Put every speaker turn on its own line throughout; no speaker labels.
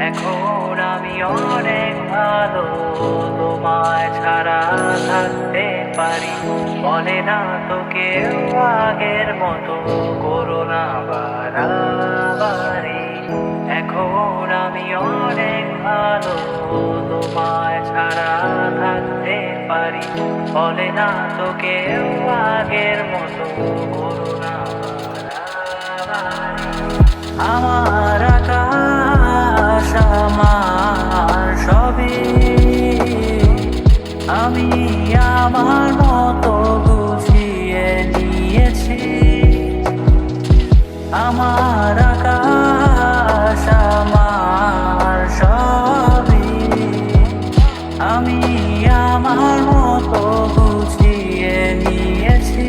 এখন আমি অনেক ভালো, তোমায় ছাড়া থাকতে পারি। বলে না তো কেউ আগের মতো করো না বাড়াবাড়ি। এখন আমি অনেক ভালো, তোমায় ছাড়া থাকতে পারি। বলে না তো কেউ আগের মতো করো না বাড়াবাড়ি। আমার আকাশ আমার সবই, আমি আমার মতো গুছিয়ে নিয়েছি। আমার আকাশ আমার সবই, আমি আমার মতো গুছিয়ে নিয়েছি।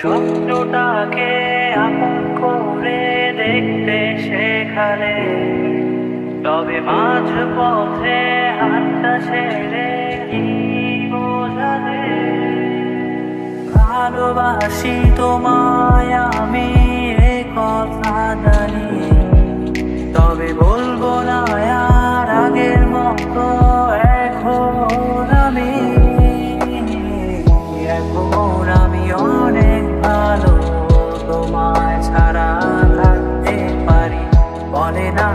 স্বপ্নটাকে আপন করে দেখতে শেখালে, তবে মাঝ পথে হাতটা ছেড়ে কি বোঝালে? ভালোবাসি তোমায় আমি, এ কথা জানি, তবে বলবো না আর আগের মতো। এখন আমি অনেক ভালো, তোমায় ছাড়া থাকতে পারি। বলে না